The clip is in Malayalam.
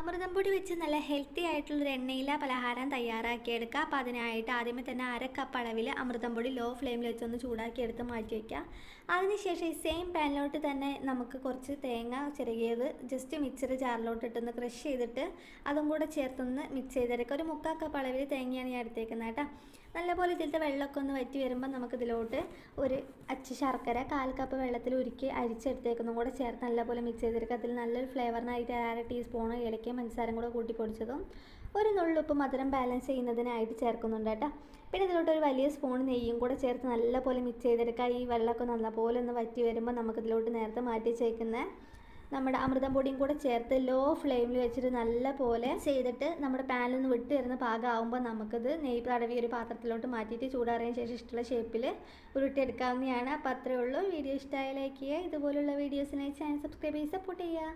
അമൃതം പൊടി വെച്ച് നല്ല ഹെൽത്തി ആയിട്ടുള്ളൊരു എണ്ണയില പലഹാരം തയ്യാറാക്കിയെടുക്കുക. അപ്പോൾ അതിനായിട്ട് ആദ്യമേ തന്നെ 1/2 കപ്പ് അളവിൽ അമൃതം പൊടി ലോ ഫ്ലെയിമിൽ വെച്ചൊന്ന് ചൂടാക്കിയെടുത്ത് മാറ്റി വയ്ക്കുക. അതിനുശേഷം ഈ സെയിം പാനിലോട്ട് തന്നെ നമുക്ക് കുറച്ച് തേങ്ങ ചിരകിയത് ജസ്റ്റ് മിക്സർ ജാറിലോട്ട് ഇട്ടൊന്ന് ക്രഷ് ചെയ്തിട്ട് അതും കൂടെ ചേർത്തൊന്ന് മിക്സ് ചെയ്തെടുക്കുക. ഒരു 3/4 കപ്പ് അളവിൽ തേങ്ങയാണ് ഞാൻ എടുത്തേക്കുന്നത് കേട്ടോ. നല്ലപോലെ ഇതിലത്തെ വെള്ളമൊക്കെ ഒന്ന് വറ്റി വരുമ്പോൾ നമുക്കിതിലോട്ട് ഒരു അച്ച് ശർക്കര 1/4 കപ്പ് വെള്ളത്തിൽ ഉരുക്കി അരിച്ചെടുത്തേക്കുന്നതും കൂടെ ചേർത്ത് നല്ലപോലെ മിക്സ് ചെയ്തെടുക്കുക. അതിൽ നല്ലൊരു ഫ്ലേവറിനായിട്ട് 1/2 ടീസ്പൂൺ ഏലക്കയും പഞ്ചസാരയും കൂടെ കൂട്ടി പൊടിച്ചതും ഒരു നുള്ളുപ്പ് മധുരം ബാലൻസ് ചെയ്യുന്നതിനായിട്ട് ചേർക്കുന്നുണ്ട് കേട്ടോ. പിന്നെ ഇതിലോട്ട് ഒരു വലിയ സ്പൂൺ നെയ്യും കൂടെ ചേർത്ത് നല്ലപോലെ മിക്സ് ചെയ്തെടുക്കുക. ഈ വെള്ളമൊക്കെ നല്ലപോലെ ഒന്ന് വറ്റി വരുമ്പോൾ നമുക്കിതിലോട്ട് നേരത്തെ മാറ്റി ചേർക്കുന്ന നമ്മുടെ അമൃതം പൊടിയും കൂടെ ചേർത്ത് ലോ ഫ്ലെയിമിൽ വെച്ചിട്ട് നല്ല പോലെ ചെയ്തിട്ട് നമ്മുടെ പാനിൽ നിന്ന് വിട്ട് വരുന്ന പാകമാകുമ്പോൾ നമുക്കിത് നെയ്യ് തടവി ഒരു പാത്രത്തിലോട്ട് മാറ്റിയിട്ട് ചൂടാറിയതിന് ശേഷം ഇഷ്ടമുള്ള ഷേപ്പിൽ ഉരുട്ടിയെടുക്കാവുന്നതാണ്. അപ്പോൾ അത്രയേ ഉള്ളൂ. വീഡിയോ ഇഷ്ടമായ ലൈക്ക് ചെയ്യുക. ഇതുപോലുള്ള വീഡിയോസിനായി ചാനൽ സബ്സ്ക്രൈബ് ചെയ്ത് സപ്പോർട്ട് ചെയ്യുക.